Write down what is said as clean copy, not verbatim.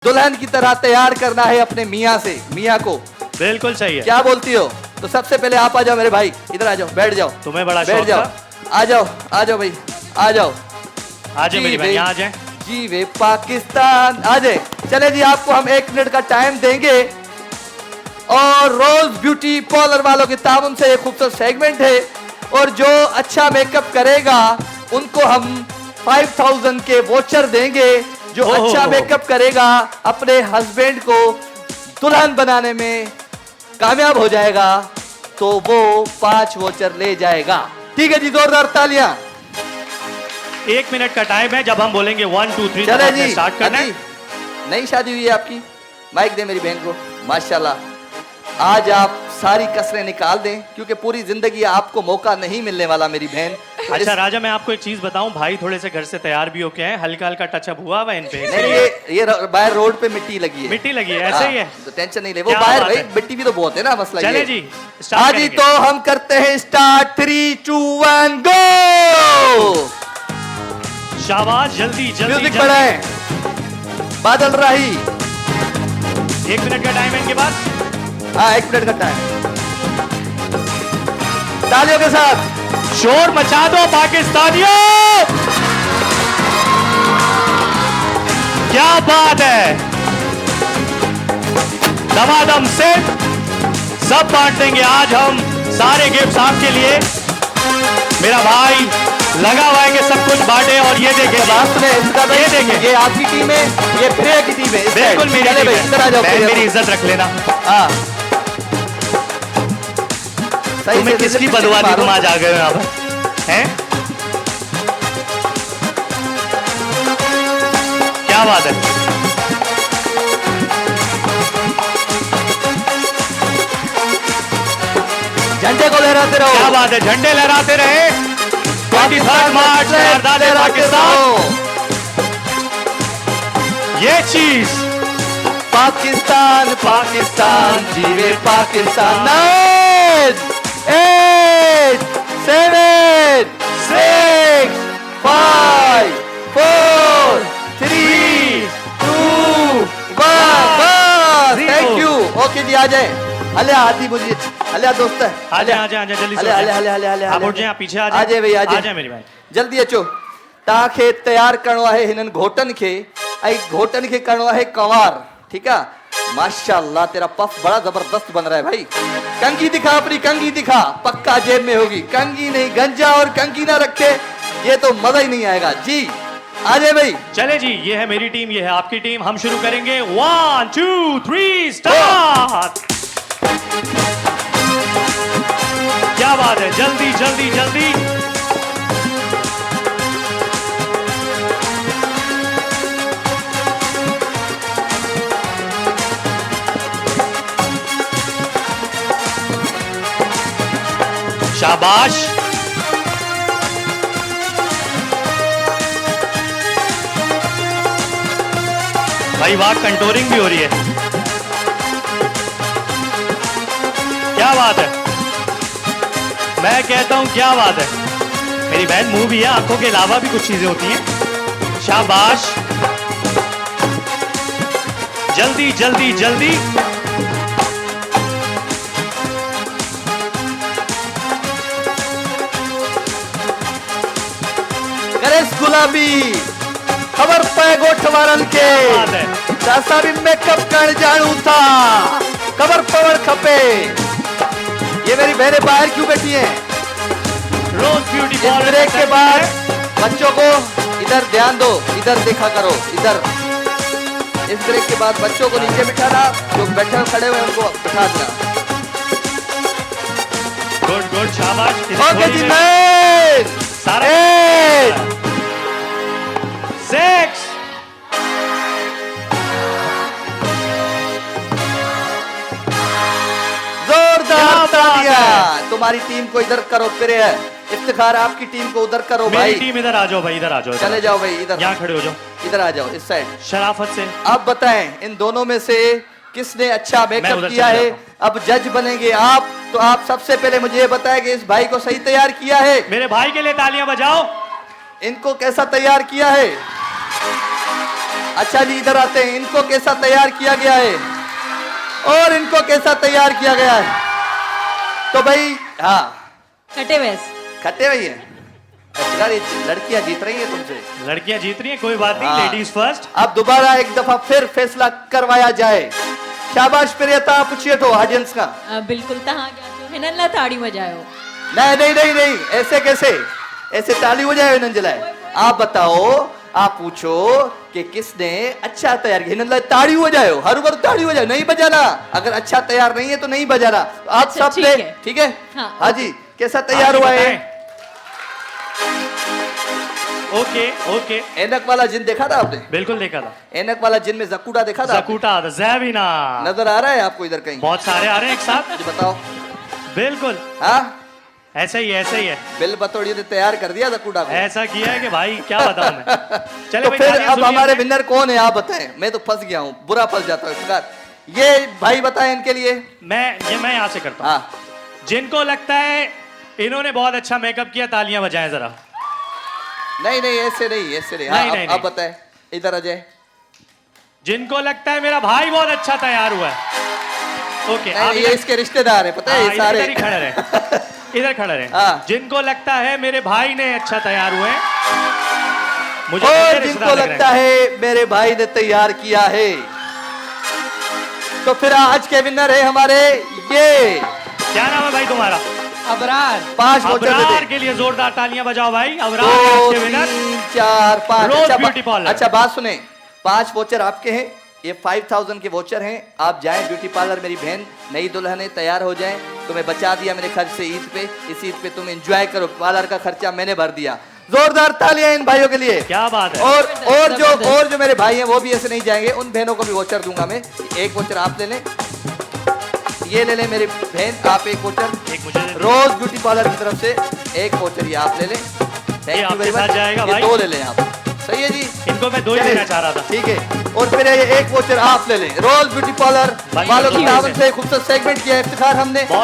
दुल्हन की तरह तैयार करना है अपने मियाँ से, मियाँ को। बिल्कुल सही है। क्या बोलती हो? तो सबसे पहले आप आ जाओ मेरे भाई, इधर आ जाओ, बैठ जाओ। तुम्हें बड़ा बैठ शौक जाओ, था? आ जाओ, आ जाओ भाई, आ जाओ। आ जाए मेरी बहन, यहाँ आ जाए। जी वे पाकिस्तान, आ जाए। चले जी, आपको हम 1 मिनट का टाइम देंगे और रोज ब्यूटी पार्लर वालों के ताउन से एक खूबसूरत सेगमेंट है और जो अच्छा मेकअप करेगा उनको हम 5000 के वोचर देंगे। जो अच्छा मेकअप करेगा अपने हस्बैंड को दुल्हन बनाने में कामयाब हो जाएगा तो वो 5 वोचर ले जाएगा। ठीक है जी, जोरदार तालियां। 1 मिनट का टाइम है, जब हम बोलेंगे 1 2 3 चले जी, स्टार्ट करना है। नई शादी हुई है आपकी, माइक दे मेरी बहन को। माशाल्लाह, आज आप सारी कसरें निकाल दें क्योंकि पूरी जिंदगी आपको मौका नहीं मिलने वाला मेरी बहन। अच्छा राजा, मैं आपको एक चीज बताऊं, भाई थोड़े से घर से तैयार भी होके हैं, हल्का हल्का टचअप हुआ हुआ इन पे। नहीं, ये बाहर रोड पे मिट्टी लगी है। मिट्टी लगी है, ऐसे ही है, तो टेंशन नहीं ले। वो बाहर भाई मिट्टी भी तो बहुत है ना, मसला चले ये। जी, आज ही तो हम करते हैं स्टार्ट। 3 2 1 गो। शाबाश, जल्दी जल्दी म्यूजिक बढ़ाएं। बादल राही। 1 मिनट का टाइम है इनके पास। हाँ, 1 मिनट का टाइम। तालियों के साथ शोर मचा दो पाकिस्तानियों। क्या बात है, दमादम से सब बांट देंगे आज हम सारे गिफ्ट आपके लिए। मेरा भाई लगा हुआ है कि सब कुछ बांटे और ये देखें, ये देखें, ये आपकी टीम है, ये प्रिया की टीम है। बिल्कुल मेरी टीम है। इधर आ जाओ, मेरी इज्जत रख लेना। हाँ, तुम्हें किसकी बदुआ दी, तुम आज आ गए यहाँ पर हैं? क्या बात है, झंडे को लहराते रहो। क्या बात है, झंडे लहराते रहे। 23 मार्च शहरदाद पाकिस्तान। ये चीज पाकिस्तान, पाकिस्तान, जीवे पाकिस्तान। 9 8 7 6 5 4 3 2 1। Thank you. ओके जी, आ जाए। अले आती मुझे, अले दोस्त है, आजा आजा आजा, जल्दी से अले अले अले अले अले आप उठ जाए, आप पीछे आ आ जाए भाई, आ जाए मेरी भाई, जल्दी अचो। ताखे तैयार करणो आहे हिनन घोटन के, आई घोटन के करणो आहे कंवार। ठीक है, माशाल्लाह तेरा पफ बड़ा जबरदस्त बन रहा है भाई। कंगी दिखा, अपनी कंगी दिखा, पक्का जेब में होगी। कंगी नहीं, गंजा और कंगी ना रखे ये तो मजा ही नहीं आएगा जी। आ जाए भाई। चले जी, ये है मेरी टीम, ये है आपकी टीम। हम शुरू करेंगे 1 2 3 स्टार्ट। क्या बात है, जल्दी जल्दी जल्दी। शाबाश, भाई वाह, कंटोरिंग भी हो रही है। क्या बात है, मैं कहता हूं क्या बात है। मेरी बहन मुंह भी है, आंखों के अलावा भी कुछ चीजें होती हैं। शाबाश, जल्दी जल्दी जल्दी। गणेश गुलाबी खबर पे गोठवारन के सासा भी मेकअप कर जानू था, खबर पवर खपे। ये मेरी बहनें बाहर क्यों बैठी हैं? रोज ब्यूटी पार्लर ब्रेक के बाद बच्चों को इधर ध्यान दो, इधर देखा करो, इधर। इस ब्रेक के बाद बच्चों को नीचे बिठाना, जो बैठे खड़े हुए उनको बिठा देना। गुड गुड, शाबाश। ओके जी, मैं सारा 6 जोरदार तालियां। तुम्हारी टीम को इधर करो, फिर है इफ्तिखार आपकी टीम को उधर करो भाई। मेरी टीम इधर आ जाओ भाई, इधर आ जाओ। चले जाओ भाई, इधर यहाँ खड़े हो जाओ, इधर आ जाओ, इस साइड शराफत से। आप बताएं इन दोनों में से किसने अच्छा मेकअप किया है? अब जज बनेंगे आप, तो आप सबसे पहले मुझे ये बताएं कि इस भाई को सही तैयार किया है? मेरे भाई के लिए तालियां बजाओ। इनको कैसा तैयार किया है? अच्छा जी, इधर आते हैं। इनको कैसा तैयार किया गया है और इनको कैसा तैयार किया गया है? तो भाई हाँ, कटे वैस खट्टे भाई है। अच्छा, ये लड़कियां जीत रही हैं तुमसे। लड़कियां जीत रही हैं, कोई बात नहीं, हाँ। Ladies first. अब दोबारा एक दफा फिर फैसला करवाया जाए। शाबाश प्रियता, पूछिए तो ऑडियंस का। बिल्कुल तहां गया जो हिनन ला ताड़ी बजायो। नहीं नहीं नहीं नहीं, ऐसे कैसे? ऐसे ताली हो जाए नंजलाए। आप बताओ, आप पूछो कि किसने अच्छा तैयार किया। हिनन ताड़ी हो जाए, हर बार ताड़ी हो जाए, नहीं बजाना। अगर अच्छा तैयार नहीं है तो नहीं बजाना। तो आप अच्छा, सब ठीक ले, है। ठीक है? हाँ, हाँ जी, कैसा तैयार हुआ है? ओके ओके, ऐनक वाला जिन देखा था आपने? बिल्कुल देखा था। ऐनक वाला जिन में जकूटा देखा था आपने? जकूटा, जैबिना नजर आ रहा है आपको इधर कहीं? बहुत सारे आ रहे हैं एक साथ। जी बताओ। बिल्कुल हाँ, ऐसा ही है। बिल बतौड़ी ने तैयार कर दिया जकूटा को। ऐसा किया है कि भाई क्या बताऊं मैं। चले तो भाई, फिर तालियां अब सुनिए हमारे अपने। विनर कौन है आप बताएं? मैं तो फंस गया हूँ, बुरा फंस जाता हूँ इस प्रकार। ये भाई बताएं इनके लिए। मैं यहाँ से करता हूँ। हाँ, जिनको लगता है इन्होंने बहुत अच्छा मेकअप किया, तालियां बजाएं जरा। नहीं नहीं, ऐसे नहीं, ऐसे नहीं। नहीं, हाँ, नहीं, अब नहीं। बताएं, इधर आ जाए। जिनको लगता है मेरा भाई बहुत अच्छा तैयार हुआ है, ओके नहीं आप नहीं, ये इसके रिश्तेदार है, पता है, ये सारे। इधर ही खड़े रहे, इधर खड़े रहे। हाँ। जिनको लगता है मेरे भाई ने अच्छा तैयार हुए हैं, मुझे और मेरे जिनको रिश्तेदार लग रहे लगता है मेरे भाई ने तैयार किया है, तो फिर आज के विनर है हमारे ये। हैं। क्या नाम है भाई तुम्हारा? अबरार। 5 वोटर अबरार दे। के लिए जोरदार तालियां बजाओ भाई। अबरार 2 के विनर 3 4 5। रोज अच्छा, ब्यूटी पार्लर। अच्छा बात सुने, 5 वोचर आपके हैं, ये 5000 के वोचर हैं। आप जाएं ब्यूटी पार्लर, मेरी बहन नई दुल्हन है, तैयार हो जाएं। तुम्हें बचा दिया मैंने खर्च से ईद पे, इस ईद पे तुम एंजॉय करो। पार्लर का खर्चा मैंने भर दिया। जोरदार तालियां इन भाइयों के लिए। क्या बात है। और जो मेरे भाई हैं वो भी ऐसे नहीं जाएंगे, उन बहनों को भी वोचर दूंगा मैं। एक वोचर आप ले लें, ये ले लें मेरी बहन, आप एक वोचर। एक मुझे दे दो। रोज ब्यूटी पार्लर की तरफ से एक वोचर ये आप ले लें। थैंक यू आपके वेरी साथ मच। जाएगा ये भाई। 2 ले लें आप, सही है जी। इनको मैं 2 ही चलिए, देना चाह रहा था। ठीक है। और फिर ये एक वोचर आप ले लें। रोज ब्यूटी पार्लर भाई, वालों की बिल्कुल ताबन से खूबसूरत सेगमेंट किया है, इफ्तिखार हमने।